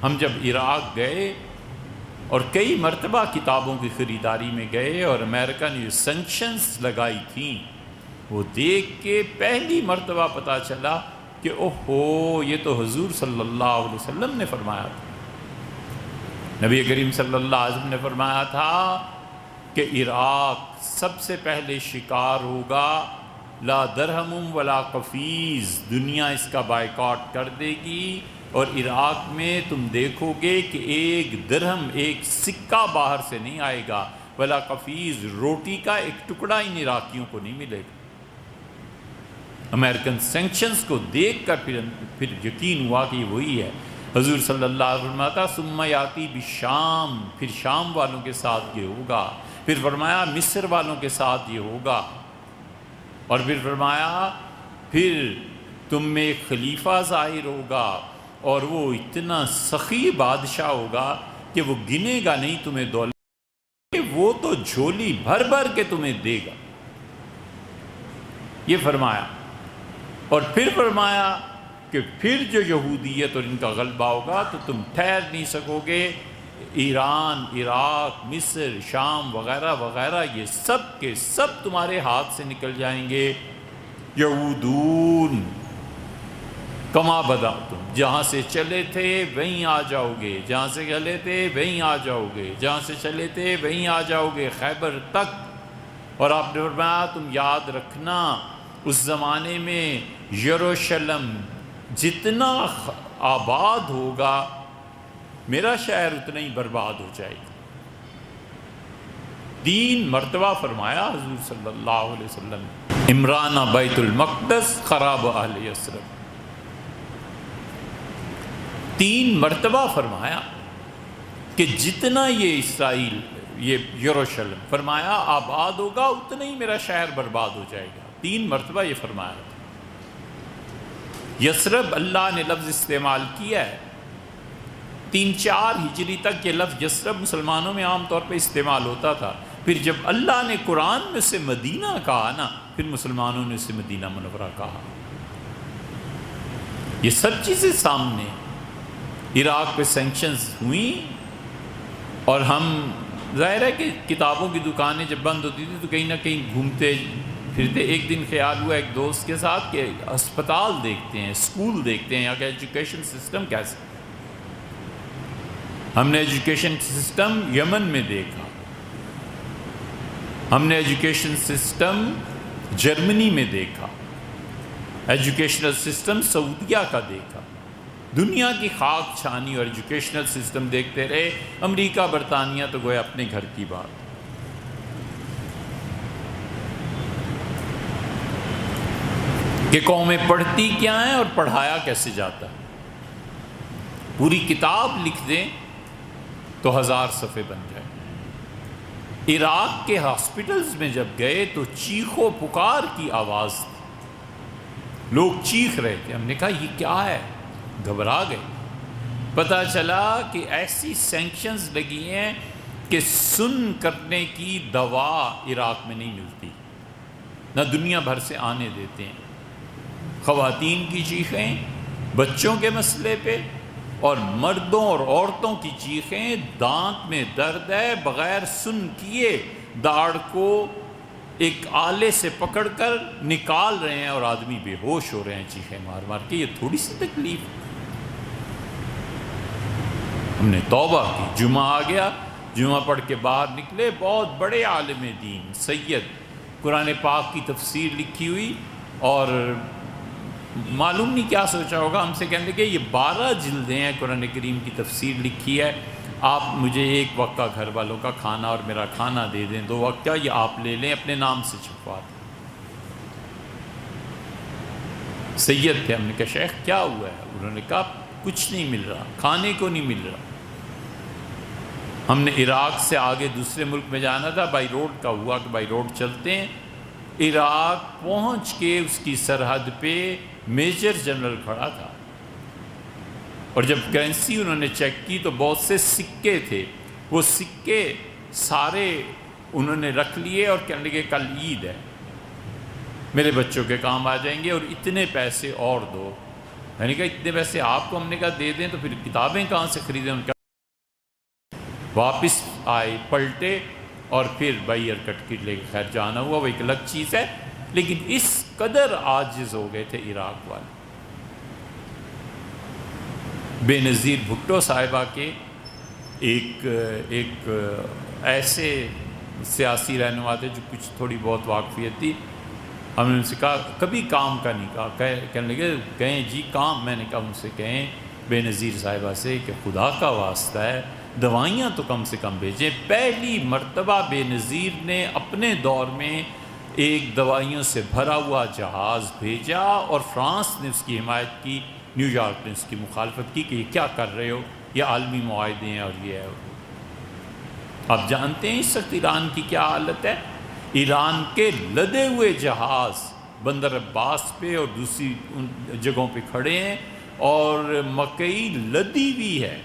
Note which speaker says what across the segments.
Speaker 1: ہم جب عراق گئے اور کئی مرتبہ کتابوں کی خریداری میں گئے اور امریکہ نے جو سینکشنز لگائی تھیں وہ دیکھ کے پہلی مرتبہ پتہ چلا کہ اوہو یہ تو حضور صلی اللہ علیہ وسلم نے فرمایا تھا۔ نبی کریم صلی اللہ علیہ وسلم نے فرمایا تھا کہ عراق سب سے پہلے شکار ہوگا، لا درہم ولا قفیز، دنیا اس کا بائیکاٹ کر دے گی، اور عراق میں تم دیکھو گے کہ ایک درہم، ایک سکہ باہر سے نہیں آئے گا، ولا قفیز، روٹی کا ایک ٹکڑا ان عراقیوں کو نہیں ملے گا۔ امریکن سینکشنز کو دیکھ کر پھر یقین ہوا کہ یہ وہی ہے۔ حضور صلی اللہ علیہ وسلم فرماتا ثم یاتی بالشام، پھر شام والوں کے ساتھ یہ ہوگا، پھر فرمایا مصر والوں کے ساتھ یہ ہوگا، اور پھر فرمایا پھر تم میں ایک خلیفہ ظاہر ہوگا اور وہ اتنا سخی بادشاہ ہوگا کہ وہ گنے گا نہیں تمہیں دولت، وہ تو جھولی بھر بھر کے تمہیں دے گا، یہ فرمایا۔ اور پھر فرمایا کہ پھر جو یہودیت اور ان کا غلبہ ہوگا تو تم ٹھہر نہیں سکو گے، ایران، عراق، مصر، شام وغیرہ وغیرہ یہ سب کے سب تمہارے ہاتھ سے نکل جائیں گے۔ یعودون کما بدأتم، جہاں سے چلے تھے وہیں آ جاؤ گے، جہاں سے چلے تھے وہیں آ جاؤ گے، جہاں سے چلے تھے وہیں آ جاؤ گے، خیبر تک۔ اور آپ نے فرمایا تم یاد رکھنا اس زمانے میں یروشلم جتنا آباد ہوگا میرا شہر اتنا ہی برباد ہو جائے گا۔ 3 مرتبہ فرمایا حضور صلی اللہ علیہ وسلم، عمران بیت المقدس خراب اہل یثرب، 3 مرتبہ فرمایا کہ جتنا یہ اسرائیل، یہ یروشلم فرمایا آباد ہوگا اتنا ہی میرا شہر برباد ہو جائے گا۔ 3 مرتبہ یہ فرمایا تھا۔ یثرب اللہ نے لفظ استعمال کیا ہے، 3-4 ہجری تک یہ لفظ یثرب مسلمانوں میں عام طور پہ استعمال ہوتا تھا، پھر جب اللہ نے قرآن میں سے مدینہ کہا نا، پھر مسلمانوں نے اسے مدینہ منورہ کہا۔ یہ سب چیزیں سامنے، عراق پہ سینکشنز ہوئیں، اور ہم ظاہر ہے کہ کتابوں کی دکانیں جب بند ہوتی تھی تو کہیں نہ کہیں گھومتے پھرتے، ایک دن خیال ہوا ایک دوست کے ساتھ کہ ہسپتال دیکھتے ہیں، اسکول دیکھتے ہیں، یا کہ ایجوکیشن سسٹم کیسے۔ ہم نے ایجوکیشن سسٹم یمن میں دیکھا، ہم نے ایجوکیشن سسٹم جرمنی میں دیکھا، ایجوکیشنل سسٹم سعودیہ کا دیکھا، دنیا کی خاک چھانی اور ایجوکیشنل سسٹم دیکھتے رہے۔ امریکہ برطانیہ تو گویا اپنے گھر کی بات۔ کہ قومیں پڑھتی کیا ہیں اور پڑھایا کیسے جاتا ہے، پوری کتاب لکھ دیں تو 1000 صفحے بن جائے۔ عراق کے ہاسپٹلز میں جب گئے تو چیخ و پکار کی آواز تھی، لوگ چیخ رہے تھے۔ ہم نے کہا یہ کیا ہے، گھبرا گئے۔ پتہ چلا کہ ایسی سینکشنز لگی ہیں کہ سن کرنے کی دوا عراق میں نہیں ملتی، نہ دنیا بھر سے آنے دیتے ہیں۔ خواتین کی چیخیں بچوں کے مسئلے پہ، اور مردوں اور عورتوں کی چیخیں دانت میں درد ہے، بغیر سن کیے داڑھ کو ایک آلے سے پکڑ کر نکال رہے ہیں اور آدمی بے ہوش ہو رہے ہیں چیخیں مار مار کے۔ یہ تھوڑی سی تکلیف۔ ہم نے توبہ کی، جمعہ آ گیا، جمعہ پڑھ کے باہر نکلے، بہت بڑے عالم دین سید، قرآن پاک کی تفسیر لکھی ہوئی، اور معلوم نہیں کیا سوچا ہوگا، ہم سے کہنے لگے یہ 12 جلدیں ہیں قرآن کریم کی تفسیر لکھی ہے، آپ مجھے 1 وقت کا گھر والوں کا کھانا اور میرا کھانا دے دیں، 2 وقت کا یہ آپ لے لیں، اپنے نام سے چھپوا دیں۔ سید تھے، ہم نے کہا شیخ کیا ہوا ہے؟ انہوں نے کہا کچھ نہیں مل رہا، کھانے کو نہیں مل رہا۔ ہم نے عراق سے آگے دوسرے ملک میں جانا تھا، بائی روڈ کا ہوا کہ بائی روڈ چلتے ہیں۔ عراق پہنچ کے اس کی سرحد پہ میجر جنرل کھڑا تھا، اور جب کرنسی انہوں نے چیک کی تو بہت سے سکے تھے، وہ سکے سارے انہوں نے رکھ لیے اور کہنے لگے کل عید ہے، میرے بچوں کے کام آ جائیں گے، اور اتنے پیسے اور دو۔ میں نے کہا اتنے پیسے آپ کو ہم نے کہا دے دیں تو پھر کتابیں کہاں سے خریدیں؟ ان کا واپس آئے، پلٹے اور پھر بائی ایئر کٹ کٹ لے کے خیر جانا ہوا، وہ ایک الگ چیز ہے، لیکن اس قدر عاجز ہو گئے تھے عراق والے۔ بے نظیر بھٹو صاحبہ کے ایک ایسے سیاسی رہنما تھے جو کچھ تھوڑی بہت واقفیت تھی، ہم نے ان سے کہا کبھی کام کا نہیں کہا، کہنے لگے کہیں جی کام، میں نے کہا ان سے کہیں بے نظیر صاحبہ سے کہ خدا کا واسطہ ہے دوائیاں تو کم سے کم بھیجیں۔ پہلی مرتبہ بے نظیر نے اپنے دور میں ایک دوائیوں سے بھرا ہوا جہاز بھیجا اور فرانس نے اس کی حمایت کی، نیو یارک نے اس کی مخالفت کی کہ یہ کیا کر رہے ہو، یہ عالمی معاہدے ہیں اور یہ ہے۔ آپ جانتے ہیں اس وقت ایران کی کیا حالت ہے؟ ایران کے لدے ہوئے جہاز بندر عباس پہ اور دوسری ان جگہوں پہ کھڑے ہیں اور مکئی لدی ہوئی ہے،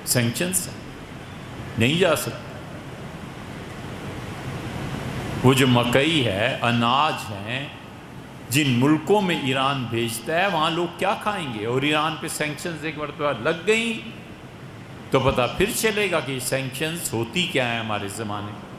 Speaker 1: سینکشنز نہیں جا سکتے۔ وہ جو مکئی ہے، اناج ہیں جن ملکوں میں ایران بھیجتا ہے، وہاں لوگ کیا کھائیں گے؟ اور ایران پہ سینکشنز ایک مرتبہ لگ گئیں تو پتہ پھر چلے گا کہ سینکشنز ہوتی کیا ہیں ہمارے زمانے میں۔